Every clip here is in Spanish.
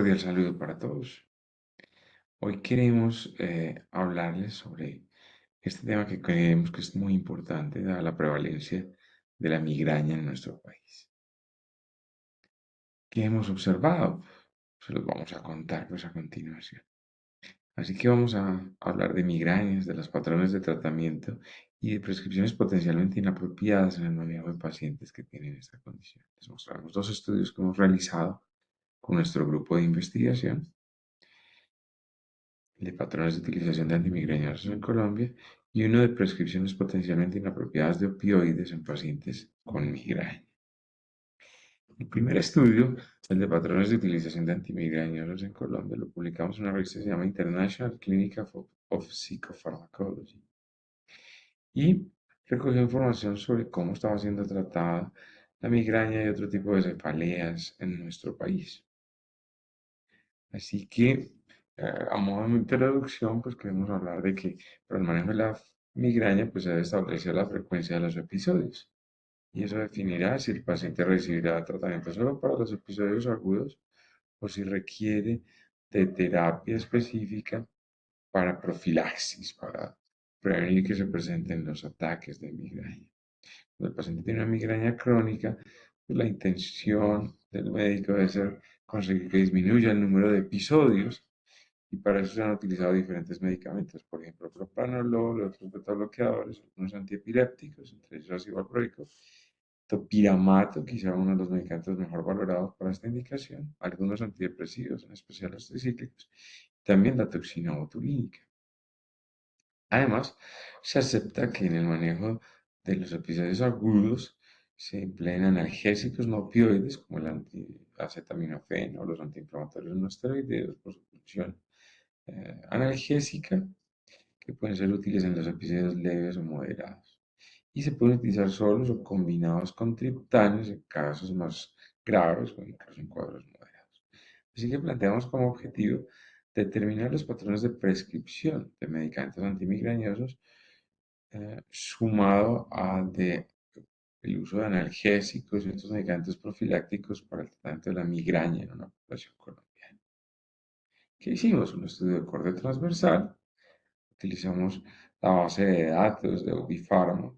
cordial saludo para todos. Hoy queremos hablarles sobre este tema que creemos que es muy importante, dada la prevalencia de la migraña en nuestro país. ¿Qué hemos observado? Se los vamos a contar pues a continuación. Así que vamos a hablar de migrañas, de los patrones de tratamiento y de prescripciones potencialmente inapropiadas en el manejo de pacientes que tienen esta condición. Les mostraremos dos estudios que hemos realizado con nuestro grupo de investigación de patrones de utilización de antimigrañosos en Colombia y uno de prescripciones potencialmente inapropiadas de opioides en pacientes con migraña. El primer estudio, el de patrones de utilización de antimigrañosos en Colombia, lo publicamos en una revista que se llama International Clinic of Psychopharmacology y recogió información sobre cómo estaba siendo tratada la migraña y otro tipo de cefaleas en nuestro país. Así que, a modo de introducción, pues queremos hablar de que para el manejo de la migraña, pues se debe establecer la frecuencia de los episodios. Y eso definirá si el paciente recibirá tratamiento solo para los episodios agudos o si requiere de terapia específica para profilaxis, para prevenir que se presenten los ataques de migraña. Cuando el paciente tiene una migraña crónica, pues la intención del médico debe ser conseguir que disminuya el número de episodios y para eso se han utilizado diferentes medicamentos, por ejemplo, propranolol, otros beta-bloqueadores, algunos antiepilépticos, entre ellos ácido valproico, topiramato, quizá uno de los medicamentos mejor valorados para esta indicación, algunos antidepresivos, en especial los tricíclicos, también la toxina botulínica. Además, se acepta que en el manejo de los episodios agudos se empleen analgésicos no opioides como el acetaminofén o los antiinflamatorios no esteroideos por su función analgésica, que pueden ser útiles en los episodios leves o moderados. Y se pueden utilizar solos o combinados con triptanes en casos más graves o incluso en cuadros moderados. Así que planteamos como objetivo determinar los patrones de prescripción de medicamentos antimigrañosos sumado el uso de analgésicos y otros medicamentos profilácticos para el tratamiento de la migraña en una población colombiana. ¿Qué hicimos? Un estudio de corte transversal. Utilizamos la base de datos de Ubifarma,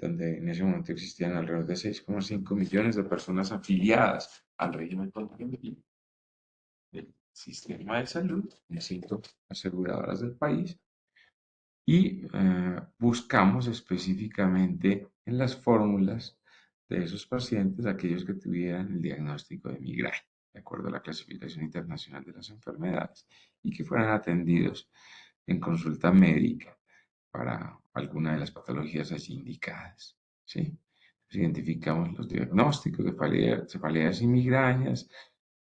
donde en ese momento existían alrededor de 6,5 millones de personas afiliadas al régimen contributivo del sistema de salud, en 5 aseguradoras del país, y buscamos específicamente en las fórmulas de esos pacientes aquellos que tuvieran el diagnóstico de migraña, de acuerdo a la clasificación internacional de las enfermedades, y que fueran atendidos en consulta médica para alguna de las patologías allí indicadas. ¿Sí? Entonces, identificamos los diagnósticos de cefaleas y migrañas,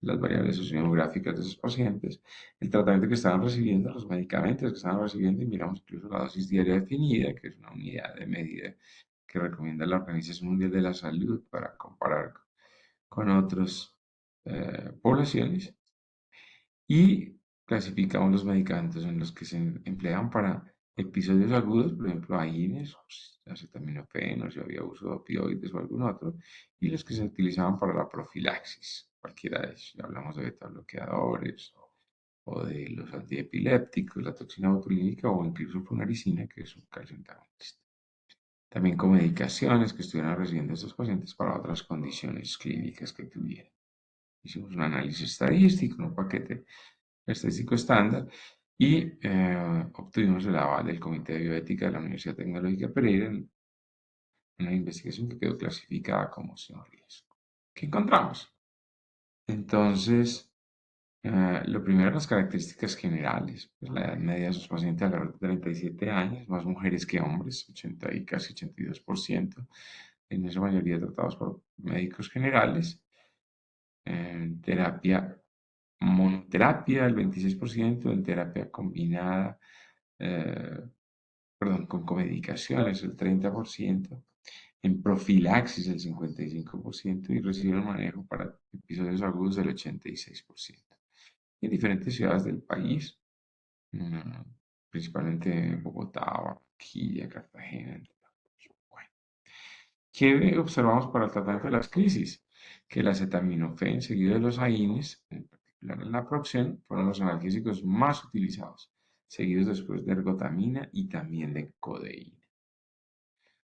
las variables sociodemográficas de esos pacientes, el tratamiento que estaban recibiendo, los medicamentos que estaban recibiendo y miramos incluso la dosis diaria definida, que es una unidad de medida que recomienda la Organización Mundial de la Salud para comparar con otras poblaciones y clasificamos los medicamentos en los que se emplean para episodios agudos, por ejemplo, AINES, acetaminofén, o si había uso de opioides o algún otro, y los que se utilizaban para la profilaxis, cualquiera de ellos. Ya hablamos de beta bloqueadores o de los antiepilépticos, la toxina botulínica o incluso funaricina, que es un calcio antagonista. También con medicaciones que estuvieran recibiendo estos pacientes para otras condiciones clínicas que tuvieran. Hicimos un análisis estadístico, un paquete estadístico estándar y obtuvimos el aval del Comité de Bioética de la Universidad Tecnológica de Pereira en una investigación que quedó clasificada como sin riesgo. ¿Qué encontramos? Entonces, lo primero, las características generales. Pues la edad media de sus pacientes alrededor de 37 años, más mujeres que hombres, 80 y casi 82%, en su mayoría tratados por médicos generales. Terapia monoterapia el 26%, en terapia combinada, eh, perdón, con comedicaciones el 30%, en profilaxis el 55% y recibieron manejo para episodios agudos del 86%. En diferentes ciudades del país, mm, principalmente Bogotá, Barranquilla, Cartagena, entre otros. Bueno, ¿qué observamos para el tratamiento de las crisis? Que el acetaminofén, seguido de los AINES, el naproxen fueron los analgésicos más utilizados, seguidos después de ergotamina y también de codeína.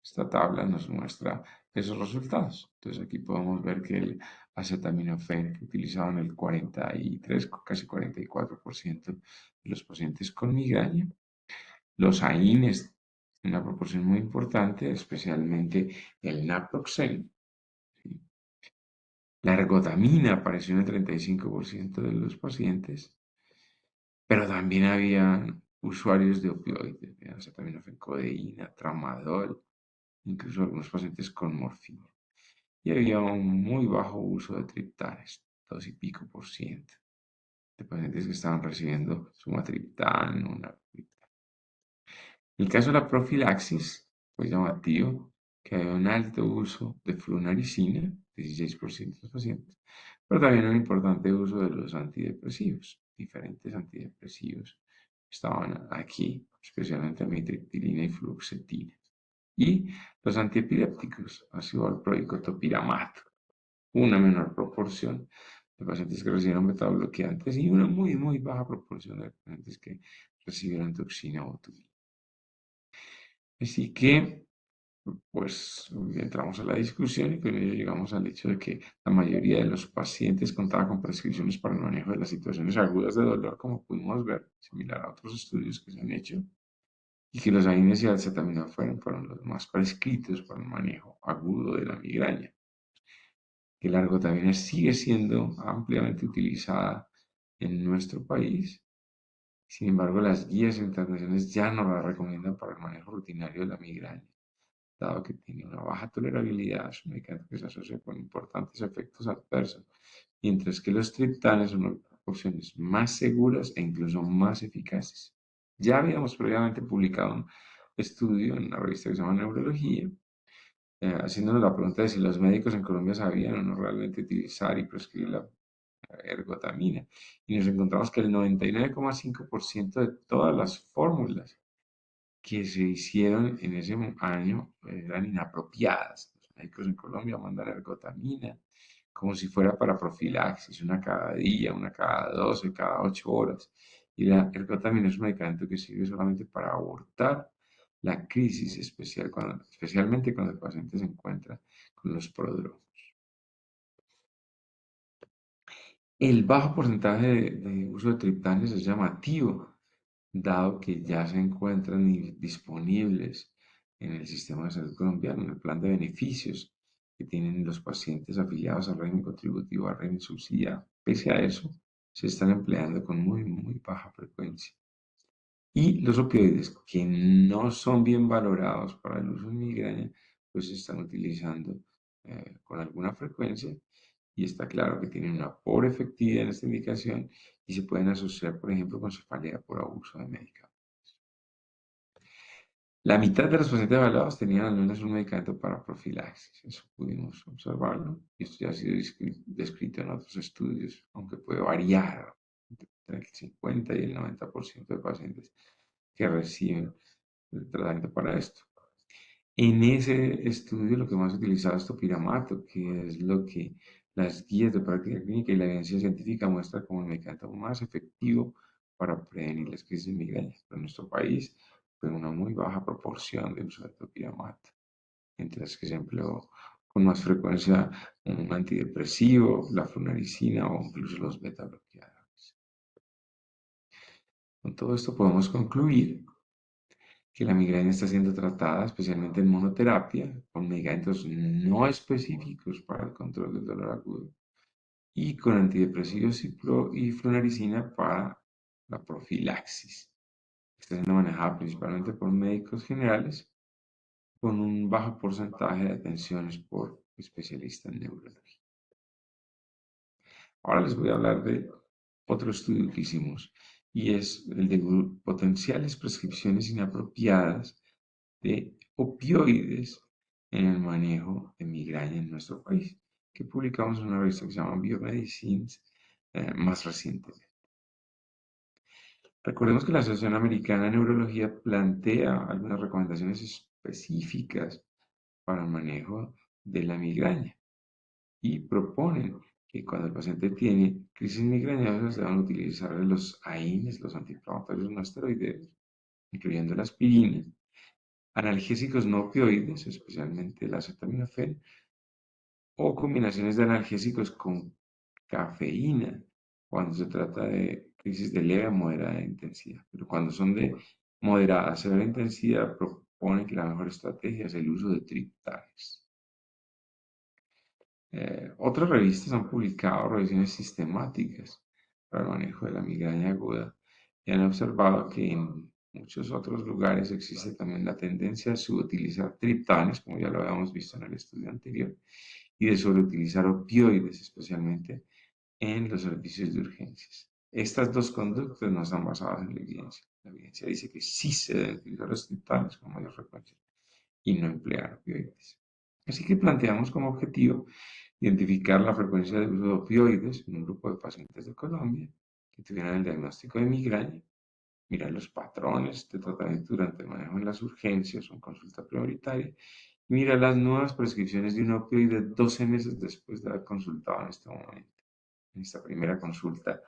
Esta tabla nos muestra esos resultados. Entonces aquí podemos ver que el acetaminofén fue utilizado en el 43, casi 44% de los pacientes con migraña. Los AINES, una proporción muy importante, especialmente el naproxen. ¿Sí? La ergotamina apareció en el 35% de los pacientes, pero también había usuarios de opioides, de acetaminofén, codeína, tramadol, incluso algunos pacientes con morfina. Y había un muy bajo uso de triptanes, 2 y pico % de pacientes que estaban recibiendo sumatriptán o naratriptán. En el caso de la profilaxis, fue llamativo que había un alto uso de flunaricina, 16% de los pacientes, pero también un importante uso de los antidepresivos. Diferentes antidepresivos estaban aquí, especialmente amitriptilina y fluoxetina. Y los antiepilépticos, ácido valproico, topiramato, una menor proporción de pacientes que recibieron betabloqueantes y una muy baja proporción de pacientes que recibieron toxina botulina. Así que, pues, entramos a la discusión y con ello llegamos al hecho de que la mayoría de los pacientes contaban con prescripciones para el manejo de las situaciones agudas de dolor, como pudimos ver, similar a otros estudios que se han hecho, y que los AINES y acetaminofén fueron los más prescritos para el manejo agudo de la migraña. Que la ergotamina sigue siendo ampliamente utilizada en nuestro país. Sin embargo, las guías internacionales ya no la recomiendan para el manejo rutinario de la migraña, dado que tiene una baja tolerabilidad, es un medicamento que se asocia con importantes efectos adversos, mientras que los triptanes son opciones más seguras e incluso más eficaces. Ya habíamos previamente publicado un estudio en una revista que se llama Neurología, haciéndonos la pregunta de si los médicos en Colombia sabían o no realmente utilizar y prescribir la ergotamina. Y nos encontramos que el 99,5% de todas las fórmulas que se hicieron en ese año eran inapropiadas. Los médicos en Colombia mandan ergotamina como si fuera para profilaxis, una cada día, una cada 12, cada 8 horas. Y la ergotamina es un medicamento que sirve solamente para abortar la crisis, especialmente cuando el paciente se encuentra con los prodromos. El bajo porcentaje de uso de triptanes es llamativo, dado que ya se encuentran disponibles en el sistema de salud colombiano, en el plan de beneficios que tienen los pacientes afiliados al régimen contributivo, al régimen subsidiado. Pese a eso, se están empleando con muy baja frecuencia. Y los opioides, que no son bien valorados para el uso en migraña, pues se están utilizando con alguna frecuencia y está claro que tienen una pobre efectividad en esta indicación y se pueden asociar, por ejemplo, con cefalea por abuso de medicamentos. La mitad de los pacientes evaluados tenían al menos un medicamento para profilaxis, eso pudimos observarlo, y esto ya ha sido descrito en otros estudios, aunque puede variar entre el 50 y el 90% de pacientes que reciben el tratamiento para esto. En ese estudio lo que más utilizado es topiramato, que es lo que las guías de práctica clínica y la evidencia científica muestran como el medicamento más efectivo para prevenir las crisis de migraña. Pero en nuestro país fue una muy baja proporción de uso de topiramato, mientras que se empleó con más frecuencia un antidepresivo, la flunaricina o incluso los beta bloqueadores. Con todo esto podemos concluir que la migraña está siendo tratada especialmente en monoterapia con medicamentos no específicos para el control del dolor agudo y con antidepresivos y flunaricina para la profilaxis. Está siendo manejada principalmente por médicos generales con un bajo porcentaje de atenciones por especialistas en neurología. Ahora les voy a hablar de otro estudio que hicimos y es el de potenciales prescripciones inapropiadas de opioides en el manejo de migraña en nuestro país, que publicamos en una revista que se llama Biomedicines más recientemente. Recordemos que la Asociación Americana de Neurología plantea algunas recomendaciones específicas para el manejo de la migraña y proponen que cuando el paciente tiene crisis migrañosas se van a utilizar los AINES, los antiinflamatorios no esteroideos, incluyendo la aspirina, analgésicos no opioides, especialmente el acetaminofén, o combinaciones de analgésicos con cafeína, cuando se trata de crisis de leve a moderada intensidad. Pero cuando son de moderada a severa intensidad, propone que la mejor estrategia es el uso de triptanes. Otras revistas han publicado revisiones sistemáticas para el manejo de la migraña aguda y han observado que en muchos otros lugares existe también la tendencia a subutilizar triptanes, como ya lo habíamos visto en el estudio anterior, y de sobreutilizar opioides, especialmente en los servicios de urgencias. Estas dos conductas no están basadas en la evidencia. La evidencia dice que sí se deben utilizar los triptanes con mayor frecuencia y no emplear opioides. Así que planteamos como objetivo identificar la frecuencia de uso de opioides en un grupo de pacientes de Colombia que tuvieran el diagnóstico de migraña, mirar los patrones de tratamiento durante el manejo en las urgencias o en consulta prioritaria, y mirar las nuevas prescripciones de un opioide 12 meses después de haber consultado en este momento, en esta primera consulta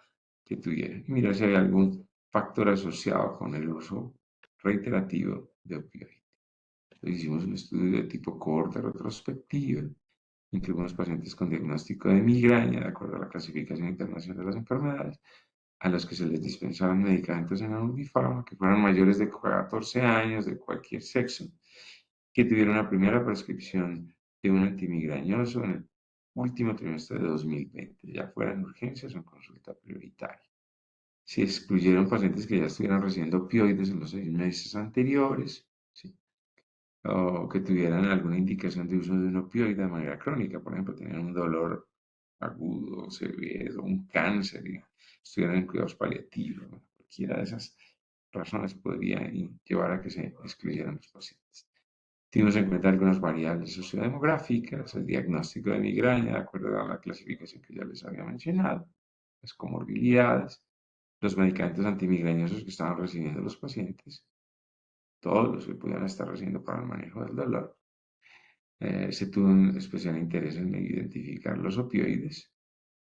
que tuvieran, y mirar si hay algún factor asociado con el uso reiterativo de opioides. Hicimos un estudio de tipo cohorte retrospectiva. Incluimos pacientes con diagnóstico de migraña, de acuerdo a la clasificación internacional de las enfermedades, a los que se les dispensaron medicamentos en Antifarma, que fueran mayores de 14 años, de cualquier sexo, que tuvieron una primera prescripción de un antimigrañoso en el último trimestre de 2020, ya fuera en urgencias o en consulta prioritaria. Se excluyeron pacientes que ya estuvieran recibiendo opioides en los 6 meses anteriores, ¿sí? O que tuvieran alguna indicación de uso de un opioide de manera crónica, por ejemplo, tenían un dolor agudo, severo, un cáncer y estuvieran en cuidados paliativos. Bueno, cualquiera de esas razones podría llevar a que se excluyeran los pacientes. Tuvimos en cuenta algunas variables sociodemográficas, el diagnóstico de migraña, de acuerdo a la clasificación que ya les había mencionado, las comorbilidades, los medicamentos antimigrañosos que estaban recibiendo los pacientes, todos los que pudieran estar recibiendo para el manejo del dolor. Se tuvo un especial interés en identificar los opioides.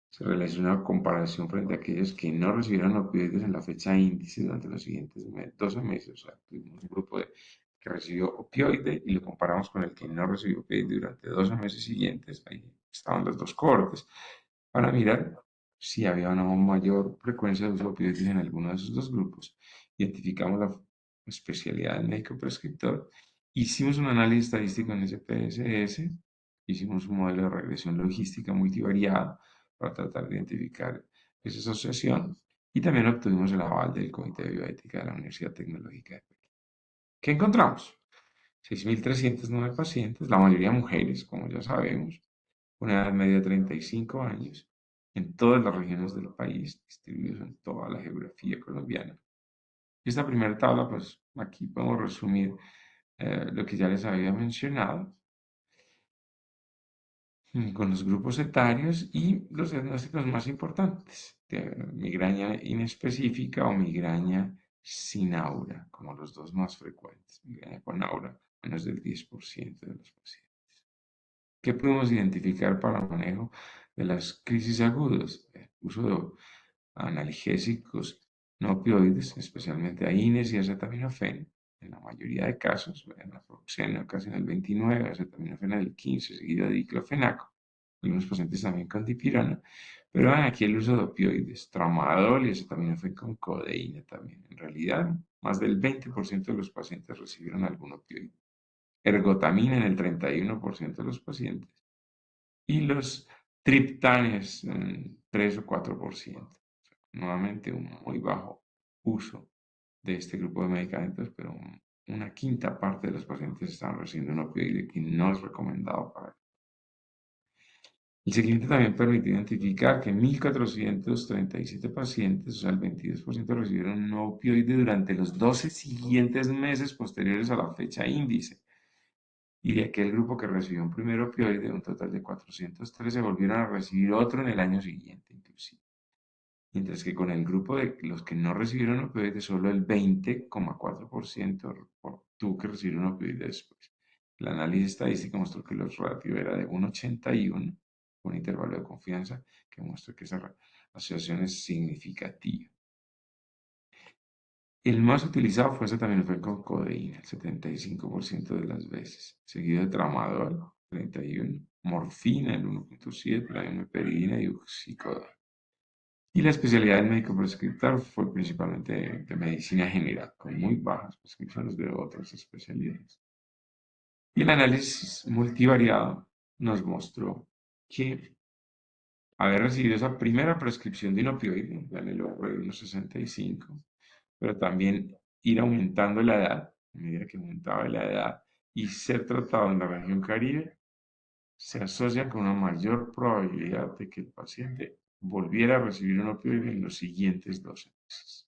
Se realizó una comparación frente a aquellos que no recibieron opioides en la fecha índice durante los siguientes 12 meses. O sea, tuvimos un grupo que recibió opioide y lo comparamos con el que no recibió opioide durante 12 meses siguientes. Ahí estaban los dos cohortes para mirar si había una mayor frecuencia de uso de opioides en alguno de esos dos grupos. Identificamos la especialidad del médico prescriptor. Hicimos un análisis estadístico en SPSS. Hicimos un modelo de regresión logística multivariada para tratar de identificar esa asociación, y también obtuvimos el aval del Comité de Bioética de la Universidad Tecnológica de Pequeño. ¿Qué encontramos? 6.309 pacientes, la mayoría mujeres, como ya sabemos, una edad media de 35 años, en todas las regiones del país, distribuidos en toda la geografía colombiana. Esta primera tabla, pues aquí podemos resumir lo que ya les había mencionado, con los grupos etarios y los diagnósticos más importantes, de migraña inespecífica o migraña sin aura, como los dos más frecuentes, migraña con aura, menos del 10% de los pacientes. ¿Qué podemos identificar para el manejo de las crisis agudas? El uso de analgésicos no opioides, especialmente AINES y acetaminofén, en la mayoría de casos, naproxeno casi en el 29%, acetaminofén en el 15%, seguido de diclofenaco, algunos pacientes también con dipirona, pero aquí el uso de opioides, tramadol y acetaminofén con codeína también. En realidad, más del 20% de los pacientes recibieron algún opioide. Ergotamina en el 31% de los pacientes y los triptanes en 3 o 4%. Nuevamente un muy bajo uso de este grupo de medicamentos, pero una quinta parte de los pacientes están recibiendo un opioide que no es recomendado para. El seguimiento también permitió identificar que 1.437 pacientes, o sea, el 22%, recibieron un nuevo opioide durante los 12 siguientes meses posteriores a la fecha índice. Y de aquel grupo que recibió un primer opioide, un total de 413 volvieron a recibir otro en el año siguiente, inclusive. Mientras que con el grupo de los que no recibieron opioides, solo el 20,4% tuvo que recibir un opioide después. El análisis estadístico mostró que los ratios era de 1,81 un intervalo de confianza que muestre que esa asociación es significativa. El más utilizado también fue con codeína, el 75% de las veces, seguido de tramadol, 31, morfina, el 1.7, la meperidina y oxicodona. Y la especialidad del médico prescriptor fue principalmente de medicina general, con muy bajas prescripciones de otras especialidades. Y el análisis multivariado nos mostró que haber recibido esa primera prescripción de un opioide, ya en el logro de unos 65, pero también ir aumentando la edad, a medida que aumentaba la edad, y ser tratado en la región Caribe, se asocia con una mayor probabilidad de que el paciente volviera a recibir un opioide en los siguientes 12 meses.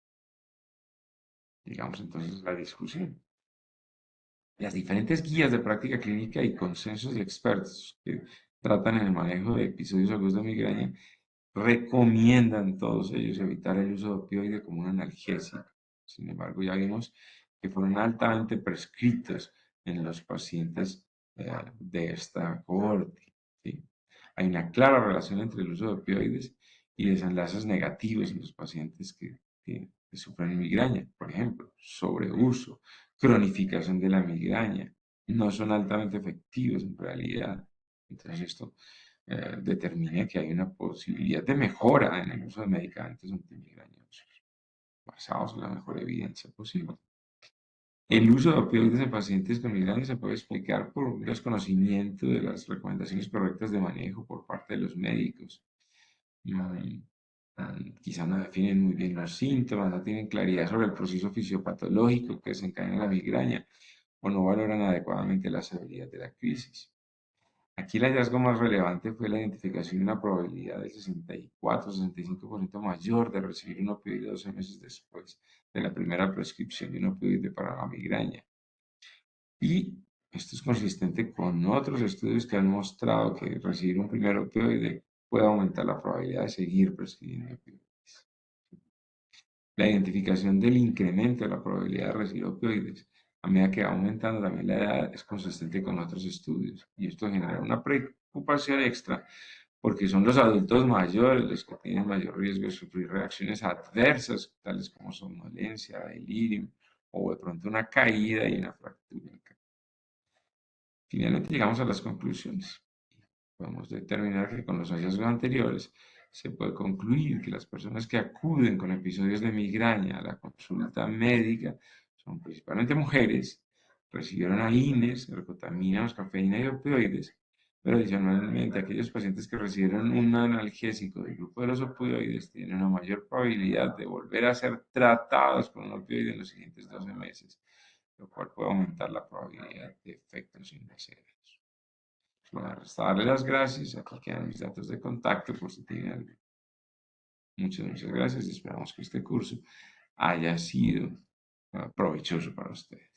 Digamos entonces la discusión. Las diferentes guías de práctica clínica y consensos de expertos que tratan en el manejo de episodios agudos de migraña recomiendan todos ellos evitar el uso de opioide como un analgésico. Sin embargo, ya vimos que fueron altamente prescritos en los pacientes de esta cohorte. ¿Sí? Hay una clara relación entre el uso de opioides y desenlaces negativos en los pacientes que sufren migraña. Por ejemplo, sobreuso, cronificación de la migraña. No son altamente efectivos en realidad. Entonces esto determina que hay una posibilidad de mejora en el uso de medicamentos antimigrañosos, basados en la mejor evidencia posible. El uso de opioides en pacientes con migraña se puede explicar por un desconocimiento de las recomendaciones correctas de manejo por parte de los médicos. Mm, Quizá no definen muy bien los síntomas, no tienen claridad sobre el proceso fisiopatológico que desencadena la migraña o no valoran adecuadamente la severidad de la crisis. Aquí el hallazgo más relevante fue la identificación de una probabilidad del 64-65% mayor de recibir un opioide 12 meses después de la primera prescripción de un opioide para la migraña. Y esto es consistente con otros estudios que han mostrado que recibir un primer opioide puede aumentar la probabilidad de seguir prescribiendo opioides. La identificación del incremento de la probabilidad de recibir opioides a medida que va aumentando también la edad es consistente con otros estudios y esto genera una preocupación extra porque son los adultos mayores los que tienen mayor riesgo de sufrir reacciones adversas tales como somnolencia, delirio o de pronto una caída y una fractura. Finalmente llegamos a las conclusiones. Podemos determinar que con los hallazgos anteriores se puede concluir que las personas que acuden con episodios de migraña a la consulta médica son principalmente mujeres, recibieron AINES, ergotamina, cafeína y opioides, pero adicionalmente aquellos pacientes que recibieron un analgésico del grupo de los opioides tienen una mayor probabilidad de volver a ser tratados con un opioide en los siguientes 12 meses, lo cual puede aumentar la probabilidad de efectos indeseados. Bueno, hasta darle las gracias. Aquí quedan mis datos de contacto por si tienen algo. Muchas gracias y esperamos que este curso haya sido provechoso para ustedes.